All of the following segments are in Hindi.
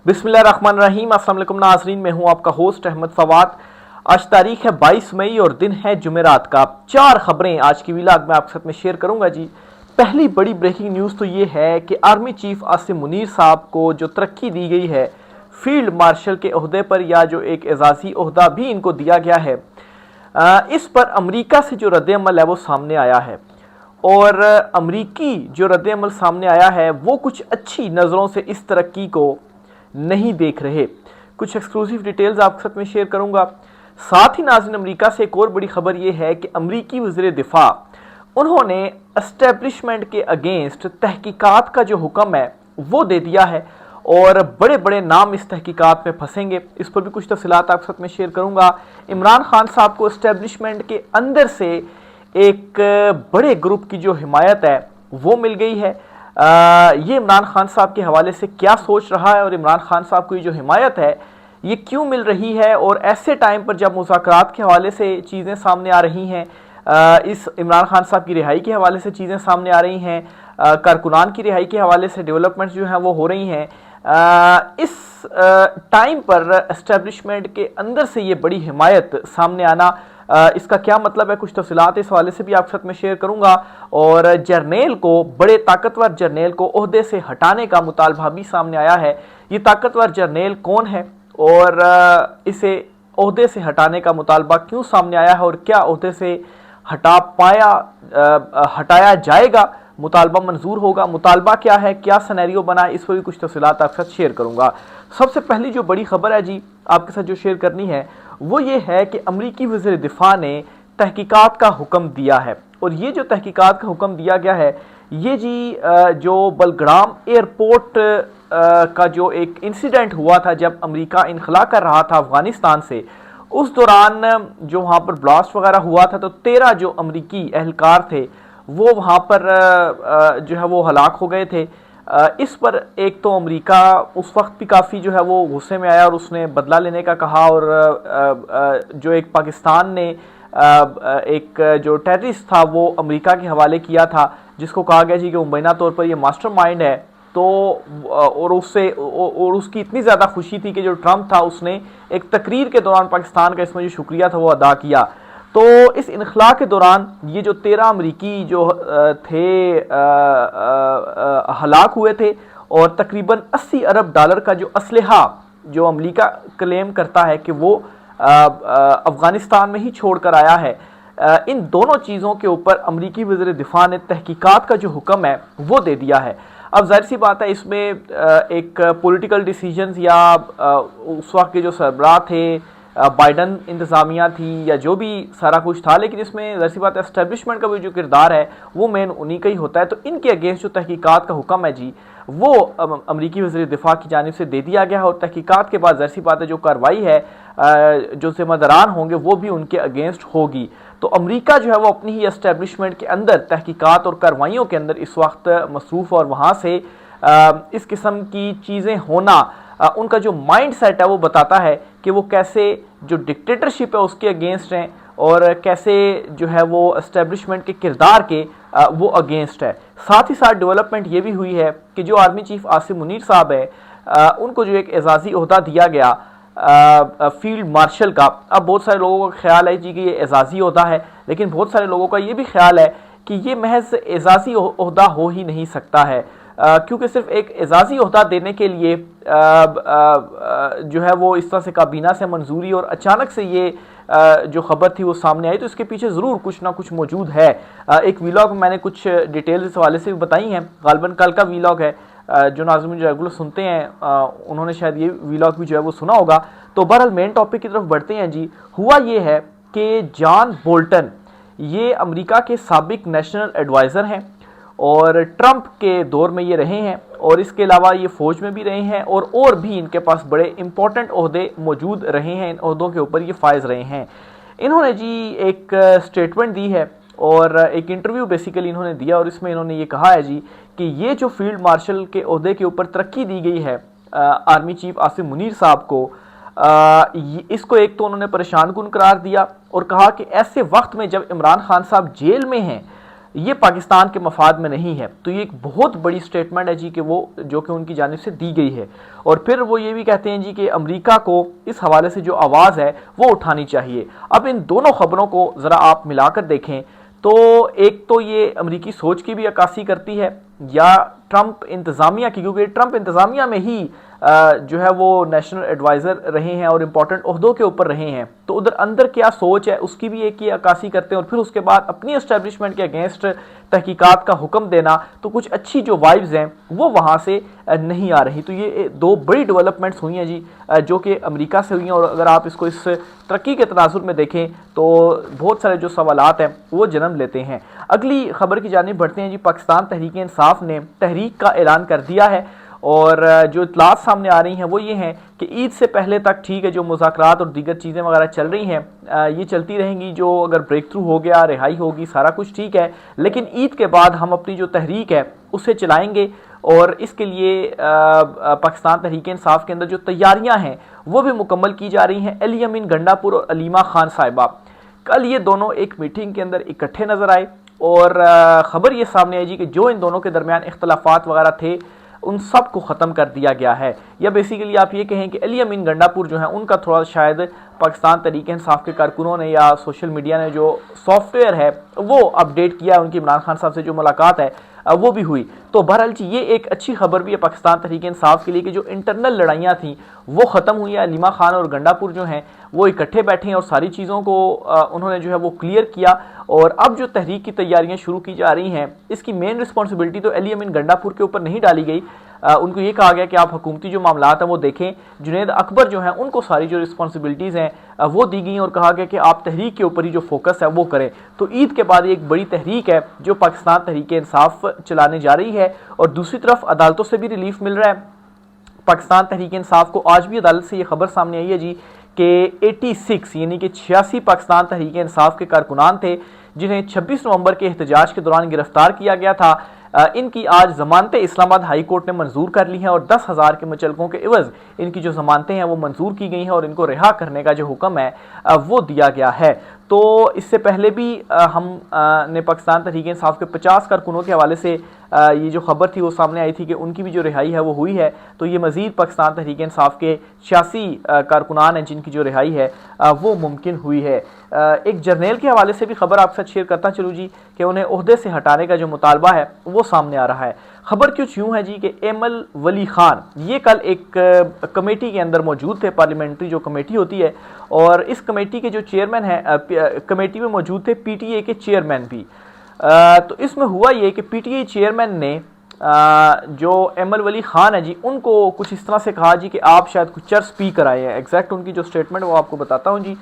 बिस्मिल्लाहिर्रहमानिर्रहीम। अस्सलाम वालेकुम नाज़रीन, मैं हूं आपका होस्ट अहमद फवाद। आज तारीख है 22 मई और दिन है जुमेरात का। 4 खबरें आज की व्लॉग में आपके साथ में शेयर करूंगा जी। पहली बड़ी ब्रेकिंग न्यूज़ तो ये है कि आर्मी चीफ आसिम मुनीर साहब को जो तरक्की दी गई है फील्ड मार्शल के ओहदे पर, या जो एक एजाज़ी ओहदा भी इनको दिया गया है, इस पर अमरीका से जो रद्द-ए-अमल है वो सामने आया है। और अमरीकी जो रद्द-ए-अमल सामने आया है वो कुछ अच्छी नज़रों से इस तरक्की को नहीं देख रहे। कुछ एक्सक्लूसिव डिटेल्स आपके साथ में शेयर करूंगा। साथ ही नाज़रीन, अमरीका से एक और बड़ी खबर यह है कि अमरीकी वज़ीर दिफा उन्होंने एस्टेब्लिशमेंट के अगेंस्ट तहकीकात का जो हुक्म है वो दे दिया है और बड़े बड़े नाम इस तहकीकात में फंसेंगे। इस पर भी कुछ तफसीलात आपके साथ में शेयर करूंगा। इमरान खान साहब को एस्टेब्लिशमेंट के अंदर से एक बड़े ग्रुप की जो हिमायत है वो मिल गई है। ये इमरान खान साहब के हवाले से क्या सोच रहा है और इमरान खान साहब को ये जो हिमायत है ये क्यों मिल रही है, और ऐसे टाइम पर जब मुज़ाकरात के हवाले से चीज़ें सामने आ रही हैं, इस इमरान खान साहब की रिहाई के हवाले से चीज़ें सामने आ रही हैं, कारकुनान की रिहाई के हवाले से डेवलपमेंट्स जो हैं वो हो रही हैं, इस टाइम पर एस्टेब्लिशमेंट के अंदर से ये बड़ी हिमायत सामने आना, इसका क्या मतलब है, कुछ तफसीलात इस हवाले से भी आपके साथ में शेयर करूंगा। और जर्नेल को, बड़े ताकतवर जर्नेल को ओहदे से हटाने का मुतालबा भी सामने आया है। ये ताकतवर जर्नेल कौन है और इसे ओहदे से हटाने का मुतालबा क्यों सामने आया है और क्या ओहदे से हटाया जाएगा, मुतालबा मंजूर होगा, मुतालबा क्या है, क्या सिनेरियो बना है, इस पर भी कुछ तफसीलात आपके साथ शेयर करूंगा। सबसे पहली जो बड़ी खबर है जी आपके साथ जो शेयर करनी है वो ये है कि अमरीकी वज़ीर दिफा ने तहकीकात का हुक्म दिया है। और ये जो तहकीकात का हुक्म दिया गया है ये जी जो बलग्राम एयरपोर्ट का जो एक इंसिडेंट हुआ था जब अमेरिका इनखला कर रहा था अफगानिस्तान से, उस दौरान जो वहाँ पर ब्लास्ट वगैरह हुआ था तो 13 जो अमरीकी एहलकार थे वो वहाँ पर जो है वो हलाक हो गए थे। इस पर एक तो अमेरिका उस वक्त भी काफ़ी जो है वो गुस्से में आया और उसने बदला लेने का कहा, और जो एक पाकिस्तान ने एक जो टेररिस्ट था वो अमेरिका के हवाले किया था, जिसको कहा गया जी कि मुबैना तौर पर ये मास्टरमाइंड है। तो और उसकी इतनी ज़्यादा खुशी थी कि जो ट्रंप था उसने एक तकरीर के दौरान पाकिस्तान का इसमें जो शुक्रिया था वो अदा किया। तो इस इनखला के दौरान ये जो 13 अमरीकी जो थे हलाक हुए थे, और तकरीबन 80 अरब डॉलर का जो असलहा जो अमेरिका क्लेम करता है कि वो अफगानिस्तान में ही छोड़कर आया है, इन दोनों चीज़ों के ऊपर अमरीकी वज़ीर दिफा ने तहकीकात का जो हुक्म है वो दे दिया है। अब जाहिर सी बात है इसमें एक पॉलिटिकल डिसीजंस या उस वक्त के जो सरबराह थे, बाइडन इंतज़ामिया थी या जो भी सारा कुछ था, लेकिन इसमें ज़ाहिर सी बात है एस्टेब्लिशमेंट का भी जो किरदार है वो मेन उन्हीं का ही होता है। तो इनके अगेंस्ट जो तहकीकात का हुक्म है जी वो अमरीकी वज़ीर दिफा की जानिब से दे दिया गया है, और तहकीकात के बाद ज़ाहिर सी बात है जो कार्रवाई है जो ज़िम्मेदारान होंगे वो भी उनके अगेंस्ट होगी। तो अमेरिका जो है वो अपनी ही एस्टेब्लिशमेंट के अंदर तहकीकात और कार्रवाइयों के अंदर इस वक्त मसरूफ़, और वहाँ से इस किस्म की चीज़ें होना उनका जो माइंड सेट है वो बताता है कि वो कैसे जो डिक्टेटरशिप है उसके अगेंस्ट हैं और कैसे जो है वो एस्टेब्लिशमेंट के किरदार के वो अगेंस्ट है। साथ ही साथ डेवलपमेंट ये भी हुई है कि जो आर्मी चीफ आसिम मुनीर साहब है उनको जो एक एजाज़ी ओहदा दिया गया फील्ड मार्शल का। अब बहुत सारे लोगों का ख्याल है जी कि ये एजाज़ी ओहदा है, लेकिन बहुत सारे लोगों का ये भी ख्याल है कि ये महज एजाज़ी ओहदा हो ही नहीं सकता है, क्योंकि सिर्फ एक एजाज़ी ओहदा देने के लिए जो है वो इस तरह से काबीना से मंजूरी और अचानक से ये जो खबर थी वो सामने आई, तो इसके पीछे ज़रूर कुछ ना कुछ मौजूद है। एक वीलॉग में मैंने कुछ डिटेल्स इस हवाले से भी बताई हैं, गालिबन कल का वीलॉग है, जो नाज़रीन जो रेगुलर सुनते हैं उन्होंने शायद ये वीलॉग भी जो है वो सुना होगा। तो बहरहाल मेन टॉपिक की तरफ बढ़ते हैं जी। हुआ ये है कि जॉन बोल्टन ये अमेरिका के साबिक नेशनल एडवाइज़र हैं और ट्रंप के दौर में ये रहे हैं, और इसके अलावा ये फ़ौज में भी रहे हैं और भी इनके पास बड़े इंपॉर्टेंट ओहदे मौजूद रहे हैं, इन ओहदों के ऊपर ये फायज रहे हैं। इन्होंने जी एक स्टेटमेंट दी है और एक इंटरव्यू बेसिकली इन्होंने दिया, और इसमें इन्होंने ये कहा है जी कि ये जो फील्ड मार्शल के ओहदे के ऊपर तरक्की दी गई है आर्मी चीफ आसिम मुनीर साहब को, इसको एक तो उन्होंने परेशान कुन करार दिया और कहा कि ऐसे वक्त में जब इमरान खान साहब जेल में हैं ये पाकिस्तान के मफाद में नहीं है। तो ये एक बहुत बड़ी स्टेटमेंट है जी कि वो जो कि उनकी जानिब से दी गई है। और फिर वो ये भी कहते हैं जी कि अमेरिका को इस हवाले से जो आवाज़ है वो उठानी चाहिए। अब इन दोनों खबरों को ज़रा आप मिलाकर देखें तो एक तो ये अमेरिकी सोच की भी अक्कासी करती है या ट्रंप इंतज़ामिया की, क्योंकि ट्रंप इंतज़ामिया में ही जो है वो नेशनल एडवाइज़र रहे हैं और इम्पोर्टेंट ओहदों के ऊपर रहे हैं। तो उधर अंदर क्या सोच है उसकी भी एक ही अक्कासी करते हैं और फिर उसके बाद अपनी एस्टेब्लिशमेंट के अगेंस्ट तहकीकात का हुक्म देना, तो कुछ अच्छी जो वाइब्स हैं वो वहाँ से नहीं आ रही। तो ये दो बड़ी डेवलपमेंट्स हुई हैं जी जो कि अमेरिका से हुई हैं। और अगर आप इसको इस तरक्की के तनाजुर में देखें तो बहुत सारे जो सवालात हैं वो जन्म लेते हैं। अगली खबर की जानिब बढ़ते हैं जी। पाकिस्तान तहरीक इंसाफ ने तहरीक का ऐलान कर दिया है और जो इतलात सामने आ रही हैं वो ये हैं कि ईद से पहले तक ठीक है जो मुज़ाकरात और दीगर चीज़ें वगैरह चल रही हैं ये चलती रहेंगी। जो अगर ब्रेक थ्रू हो गया, रिहाई होगी, सारा कुछ ठीक है, लेकिन ईद के बाद हम अपनी जो तहरीक है उसे चलाएंगे। और इसके लिए पाकिस्तान तहरीक इंसाफ के अंदर जो तैयारियां हैं वो भी मुकम्मल की जा रही हैं। अली अमीन गंडापुर और अलीमा खान साहिबा कल ये दोनों एक मीटिंग के अंदर इकट्ठे नजर आए और ख़बर ये सामने आई जी कि जो इन दोनों के दरमियान इख्तलाफात वगैरह थे उन सब को ख़त्म कर दिया गया है। या बेसिकली आप ये कहें कि अली अमीन गंडापुर जो है उनका थोड़ा शायद पाकिस्तान तहरीक इंसाफ के कारकुनों ने या सोशल मीडिया ने जो सॉफ्टवेयर है वो अपडेट किया है। उनकी इमरान खान साहब से जो मुलाकात है वो भी हुई। तो बहरहाल जी ये एक अच्छी खबर भी है पाकिस्तान तहरीक इंसाफ के लिए कि जो इंटरनल लड़ाइयाँ थी वो ख़त्म हुई है। अलीमा खान और गंडापुर जो हैं वो इकट्ठे बैठे हैं और सारी चीज़ों को उन्होंने जो है वो क्लियर किया। और अब जो तहरीक की तैयारियां शुरू की जा रही हैं इसकी मेन रिस्पॉन्सिबिलिटी तो अली अमीन गंडापुर के ऊपर नहीं डाली गई। उनको ये कहा गया कि आप हुकूमती जो मामलात हैं वो देखें। जुनैद अकबर जो हैं उनको सारी जो रिस्पॉन्सिबिलिटीज़ हैं वो दी गई और कहा गया कि आप तहरीक के ऊपर ही जो फोकस है वो करें। तो ईद के बाद एक बड़ी तहरीक है जो पाकिस्तान तहरीक इंसाफ चलाने जा रही है। और दूसरी तरफ अदालतों से भी रिलीफ मिल रहा है। पाकिस्तान तहरीक इंसाफ को आज भी अदालत से ये खबर सामने आई है जी कि 86 यानी कि 86 पाकिस्तान तहरीक इंसाफ के कारकुनान थे जिन्हें 26 नवंबर के एहतजाज के दौरान गिरफ्तार किया गया था। इनकी आज ज़मानतें इस्लामाबाद हाई कोर्ट ने मंजूर कर ली हैं और 10,000 के मुचलकों के इवज़ इनकी जो ज़मानतें हैं वो मंजूर की गई हैं और इनको रिहा करने का जो हुक्म है वो दिया गया है। तो इससे पहले भी हम ने पाकिस्तान तहरीक इंसाफ के 50 कारकुनों के हवाले से ये जो खबर थी वो सामने आई थी कि उनकी भी जो रिहाई है वो हुई है। तो ये मज़ीद पाकिस्तान तहरीक इंसाफ के 86 कारकुनान हैं जिनकी जो रिहाई है वो मुमकिन हुई है। एक जर्नैल के हवाले से भी खबर आपके साथ शेयर करता चलूँ जी कि उन्हें ओहदे से हटाने का जो मुतालबा है वो सामने आ रहा है। खबर कुछ यूँ है जी कि एमल वली खान ये कल एक कमेटी के अंदर मौजूद थे, पार्लियामेंट्री जो कमेटी होती है, और इस कमेटी के जो चेयरमैन हैं कमेटी में मौजूद थे पीटीए के चेयरमैन भी। तो इसमें हुआ ये कि पीटीए चेयरमैन ने जो एमल वली खान है जी उनको कुछ इस तरह से कहा जी कि आप शायद कुछ चर्स पी कर आए हैं। एग्जैक्ट उनकी जो स्टेटमेंट वो आपको बताता हूँ जी।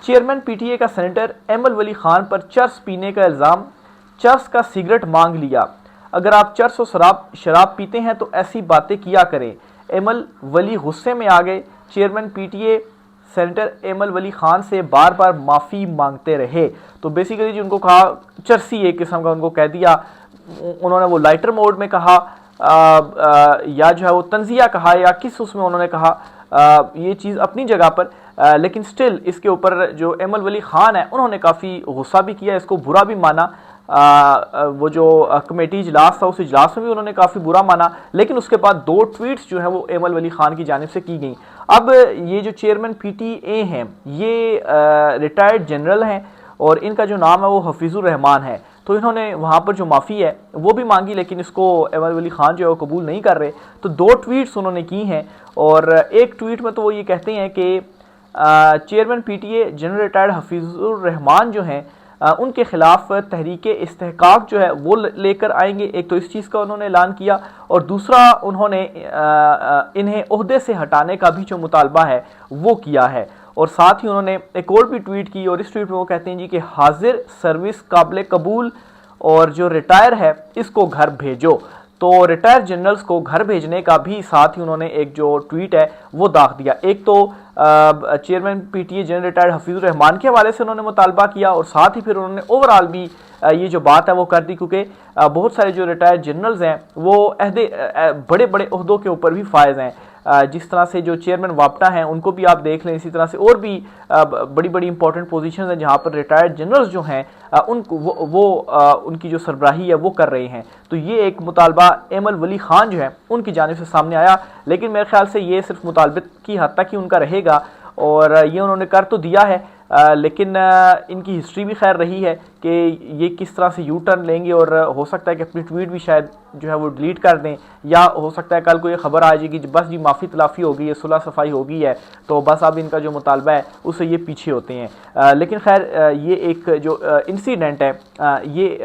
चेयरमैन पीटीए का सेनेटर एमल वली खान पर चर्स पीने का इल्ज़ाम, चर्स का सिगरेट मांग लिया, अगर आप चर्स और शराब पीते हैं तो ऐसी बातें किया करें। एमल वली गुस्से में आ गए। चेयरमैन पीटीए सेनेटर एमल वली खान से बार बार माफ़ी मांगते रहे। तो बेसिकली जी उनको कहा चर्सी एक किस्म का उनको कह दिया। उन्होंने वो लाइटर मोड में कहा या जो है वो तंजिया कहा या किस उसमें उन्होंने कहा ये चीज़ अपनी जगह पर, लेकिन स्टिल इसके ऊपर जो एमल वली खान है उन्होंने काफ़ी गुस्सा भी किया, इसको बुरा भी माना। वो जो कमेटी इजलास था उस इजलास में भी उन्होंने काफ़ी बुरा माना। लेकिन उसके बाद 2 ट्वीट्स जो हैं वो एमल वली खान की जानिब से की गई। अब ये जो चेयरमैन पीटीए हैं ये रिटायर्ड जनरल हैं और इनका जो नाम है वो हफीज़ुर रहमान है। तो इन्होंने वहाँ पर जो माफ़ी है वो भी मांगी, लेकिन इसको एमल वली खान जो है वो कबूल नहीं कर रहे। तो 2 ट्वीट्स उन्होंने की हैं और एक ट्वीट में तो वो ये कहते हैं कि chairman PTA general retired Hafizur Rahman जो हैं उनके खिलाफ तहरीक इस्तेहकाक जो है वो लेकर आएंगे। एक तो इस चीज़ का उन्होंने ऐलान किया और दूसरा उन्होंने इन्हें ओहदे से हटाने का भी जो मुतालबा है वो किया है। और साथ ही उन्होंने एक और भी ट्वीट की और इस ट्वीट में वो कहते हैं जी कि हाजिर सर्विस काबिल कबूल और जो रिटायर है इसको घर भेजो। तो रिटायर जनरल्स को घर भेजने का भी साथ ही उन्होंने एक जो ट्वीट है वो दाग दिया। एक तो chairman PTA general retired Hafizur Rahman के हवाले से उन्होंने मुतालबा किया और साथ ही फिर उन्होंने ओवरऑल भी ये जो बात है वो कर दी, क्योंकि बहुत सारे जो रिटायर्ड जनरल्स हैं वो बड़े बड़े ओहदों के ऊपर भी फायज हैं। जिस तरह से जो चेयरमैन वापटा हैं उनको भी आप देख लें, इसी तरह से और भी बड़ी बड़ी इंपॉर्टेंट पोजीशंस हैं जहां पर रिटायर्ड जनरल्स जो हैं उनको उनकी जो सरबराही है वो कर रहे हैं। तो ये एक मुतालबा एमल वली खान जो है उनकी जानिब से सामने आया, लेकिन मेरे ख्याल से ये सिर्फ मुतालबे की हद तक ही उनका रहेगा और ये उन्होंने कर तो दिया है, लेकिन इनकी हिस्ट्री भी खैर रही है कि ये किस तरह से यू टर्न लेंगे और हो सकता है कि अपनी ट्वीट भी शायद जो है वो डिलीट कर दें, या हो सकता है कल को ये खबर आ जाएगी कि बस जी माफ़ी तलाफ़ी हो गई है, सुलह सफाई हो गई है, तो बस अब इनका जो मुतालबा है उससे ये पीछे होते हैं। लेकिन खैर ये एक जो इंसिडेंट है ये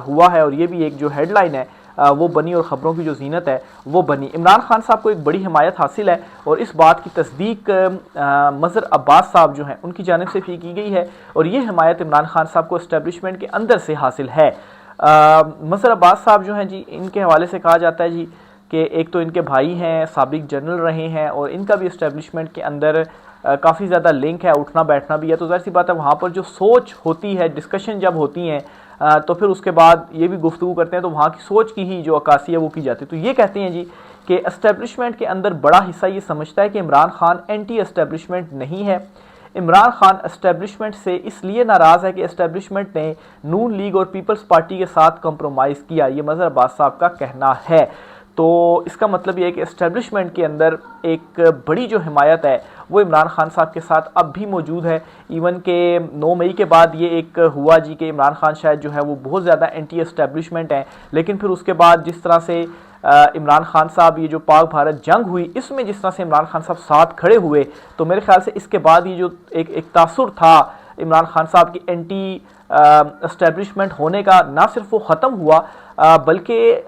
हुआ है और ये भी एक जो हेडलाइन है वो बनी और ख़बरों की जो जीनत है वो बनी। इमरान खान साहब को एक बड़ी हिमायत हासिल है और इस बात की तस्दीक मज़हर अब्बास साहब जो हैं उनकी जानिब से भी की गई है और ये हिमायत इमरान खान साहब को इस्टेब्लिशमेंट के अंदर से हासिल है। मज़हर अब्बास साहब जो हैं जी, इनके हवाले से कहा जाता है जी कि एक तो इनके भाई हैं, साबिक जनरल रहे हैं और इनका भी इस्टेब्लिशमेंट के अंदर काफ़ी ज़्यादा लिंक है, उठना बैठना भी है। तो ज़ाहिर सी बात है वहाँ पर जो सोच होती है, डिस्कशन जब होती हैं तो फिर उसके बाद ये भी गुफ्तगू करते हैं तो वहाँ की सोच की ही जो अक्कासी है वो की जाती है। तो ये कहते हैं जी कि एस्टेब्लिशमेंट के अंदर बड़ा हिस्सा ये समझता है कि इमरान खान एंटी एस्टेब्लिशमेंट नहीं है। इमरान खान एस्टेब्लिशमेंट से इसलिए नाराज़ है कि एस्टेब्लिशमेंट ने नून लीग और पीपल्स पार्टी के साथ कंप्रोमाइज़ किया, ये मज़हर अब्बास साहब का कहना है। तो इसका मतलब ये है कि एस्टेब्लिशमेंट के अंदर एक बड़ी जो हिमायत है वो इमरान खान साहब के साथ अब भी मौजूद है। इवन के 9 मई के बाद ये एक हुआ जी कि इमरान खान शायद जो है वो बहुत ज़्यादा एंटी एस्टेब्लिशमेंट है, लेकिन फिर उसके बाद जिस तरह से इमरान खान साहब ये जो पाक भारत जंग हुई इसमें जिस तरह से इमरान खान साहब साथ खड़े हुए, तो मेरे ख्याल से इसके बाद ये जो एक तासुर था इमरान खान साहब की एंटी एस्टेब्लिशमेंट होने का, ना सिर्फ वो ख़त्म हुआ बल्कि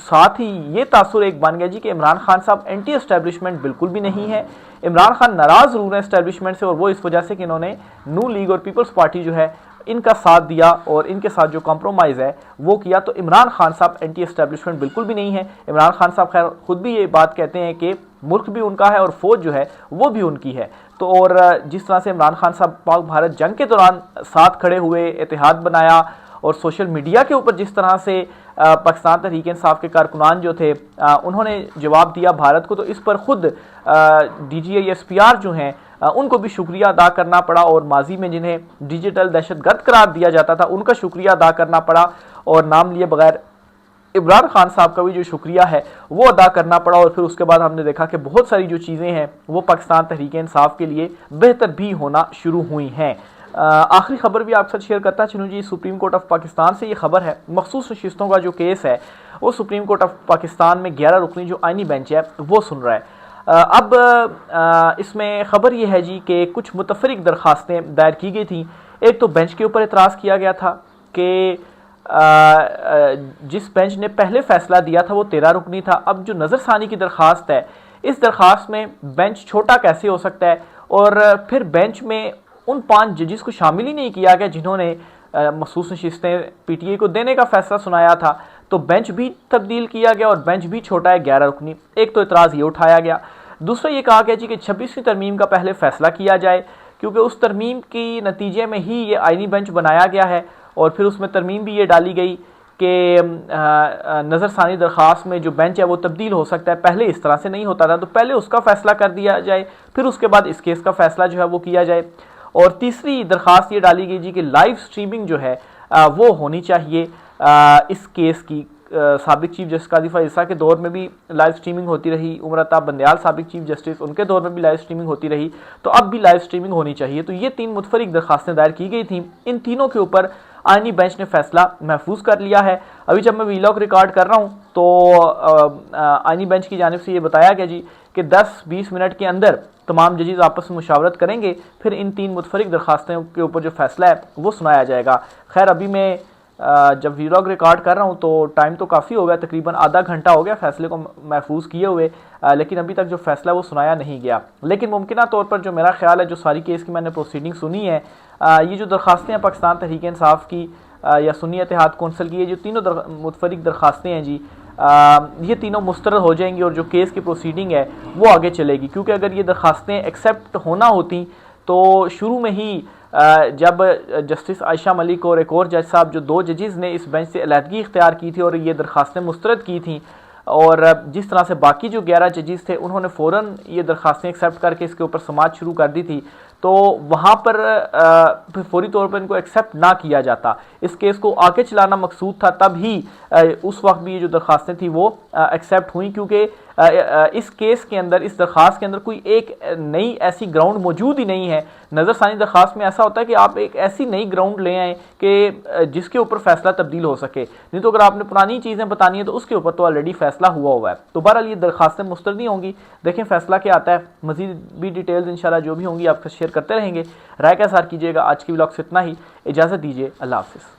साथ ही ये तासुर एक बन गया जी कि इमरान खान साहब एंटी एस्टेब्लिशमेंट बिल्कुल भी नहीं है। इमरान खान नाराज़ ज़रूर है एस्टेब्लिशमेंट से और वो इस वजह से कि इन्होंने नून लीग और पीपल्स पार्टी जो है इनका साथ दिया और इनके साथ जो कॉम्प्रोमाइज़ है वो किया। तो इमरान खान साहब एंटी एस्टेब्लिशमेंट बिल्कुल भी नहीं है। इमरान खान साहब खैर खुद भी ये बात कहते हैं कि मुल्क भी उनका है और फौज जो है वो भी उनकी है। तो और जिस तरह से इमरान खान साहब पाक भारत जंग के दौरान साथ खड़े हुए, इत्तेहाद बनाया और सोशल मीडिया के ऊपर जिस तरह से पाकिस्तान तहरीक इंसाफ के कारकुनान जो थे उन्होंने जवाब दिया भारत को, तो इस पर खुद DGI-SPR जो हैं उनको भी शुक्रिया अदा करना पड़ा और माजी में जिन्हें डिजिटल दहशतगर्द करार दिया जाता था उनका शुक्रिया अदा करना पड़ा और नाम लिए बगैर इमरान खान साहब का भी जो शुक्रिया है वो अदा करना पड़ा। और फिर उसके बाद हमने देखा कि बहुत सारी जो चीज़ें हैं वो पाकिस्तान तहरीक इंसाफ के लिए बेहतर भी होना शुरू हुई हैं। आखिरी खबर भी आपके साथ शेयर करता चलूँ जी, सुप्रीम कोर्ट ऑफ पाकिस्तान से ये खबर है। मखसूस नशिस्तों का जो केस है वो सुप्रीम कोर्ट ऑफ पाकिस्तान में 11 रुकनी जो आइनी बेंच है वो सुन रहा है। अब इसमें ख़बर यह है जी कि कुछ मुतफरिक दरख्वास्तें दायर की गई थी। एक तो बेंच के ऊपर एतराज़ किया गया था कि जिस बेंच ने पहले फैसला दिया था वो 13 रुकनी था। अब जो नज़रसानी की दरख्वास्त है, इस दरख्वास्त में बेंच छोटा कैसे हो सकता है, और फिर बेंच में उन 5 जजेस को शामिल ही नहीं किया गया जिन्होंने मखसूस नशिस्तें PTI को देने का फैसला सुनाया था। तो बेंच भी तब्दील किया गया और बेंच भी छोटा है 11 रुकनी। एक तो इतराज़ ये उठाया गया। दूसरा ये कहा गया जी कि 26वीं तरमीम का पहले फैसला किया जाए, क्योंकि उस तरमीम की नतीजे में ही ये आइनी बेंच बनाया गया है। और फिर उसमें तरमीम भी ये डाली गई कि नज़रसानी दरख्वास्त में जो बेंच है वो तब्दील हो सकता है, पहले इस तरह से नहीं होता था, तो पहले उसका फैसला कर दिया जाए, फिर उसके बाद इस केस का फैसला जो है वो किया जाए। और तीसरी दरख्वास्त ये डाली गई जी कि लाइव स्ट्रीमिंग जो है वो होनी चाहिए इस केस की। साबिक चीफ जस्टिस काजी फैज़ ईसा के दौर में भी लाइव स्ट्रीमिंग होती रही, उमर अताब बंदयाल साबिक चीफ जस्टिस उनके दौर में भी लाइव स्ट्रीमिंग होती रही, तो अब भी लाइव स्ट्रीमिंग होनी चाहिए। तो ये 3 मुतफरिक दरख्वास्तें दायर की गई थी। इन तीनों के ऊपर आइनी बेंच ने फैसला महफूज कर लिया है। अभी जब मैं वीलॉग रिकॉर्ड कर रहा हूँ तो आइनी बेंच की जानिब से ये बताया गया जी कि 10-20 मिनट के अंदर तमाम जजेस आपस में मुशावरत करेंगे, फिर इन 3 मुतफरिक दरख्वास्तों के ऊपर जो फैसला है वो सुनाया जाएगा। खैर अभी मैं जब वीलॉग रिकॉर्ड कर रहा हूँ तो टाइम तो काफ़ी हो गया, तकरीबन आधा घंटा हो गया फैसले को महफूज किए हुए, लेकिन अभी तक जो फैसला वो सुनाया नहीं गया। लेकिन मुमकिन तौर पर जो मेरा ख्याल है, जो सारी केस की मैंने प्रोसीडिंग सुनी है, ये जो दरख्वास्तें हैं पाकिस्तान तहरीक इंसाफ की या सुन्नी इत्तेहाद कौंसिल की, ये जो तीनों मुतफरिक दरख्वास्तें हैं जी, ये तीनों मुस्तरद हो जाएंगी और जो केस की प्रोसीडिंग है वो आगे चलेगी। क्योंकि अगर ये दरख्वास्तें एक्सेप्ट होना होती तो शुरू में ही जब जस्टिस आयशा मलिक और एक और जज साहब, जो 2 जजेस ने इस बेंच से अलहदगी इख्तियार की थी और ये दरख्वास्तें मुस्तरद की थी, और जिस तरह से बाकी जो 11 जजेस थे उन्होंने फ़ौरन ये दरखास्तें एक्सेप्ट करके इसके ऊपर समाअत शुरू कर दी थी, तो वहाँ पर फौरी तौर पर इनको एक्सेप्ट ना किया जाता, इस केस को आगे चलाना मकसूद था, तब ही उस वक्त भी ये जो दरखास्तें थी वो एक्सेप्ट हुई, क्योंकि इस केस के अंदर, इस दरखास्त के अंदर कोई एक नई ऐसी ग्राउंड मौजूद ही नहीं है। नज़रसानी दरखास्त में ऐसा होता है कि आप एक ऐसी नई ग्राउंड ले आएँ कि जिसके ऊपर फैसला तब्दील हो सके, नहीं तो अगर आपने पुरानी चीज़ें बतानी है तो उसके ऊपर तो ऑलरेडी फैसला हुआ है। तो बहरहाल ये दरखास्तें मुस्तरद नहीं होंगी, देखें फैसला क्या आता है। मजीद भी डिटेल्स इंशाल्लाह जो भी होंगी आपके शेयर करते रहेंगे। राय का साथ कीजिएगा। आज की व्लॉग से इतना ही, इजाज़त दीजिए, अल्लाह हाफिज़।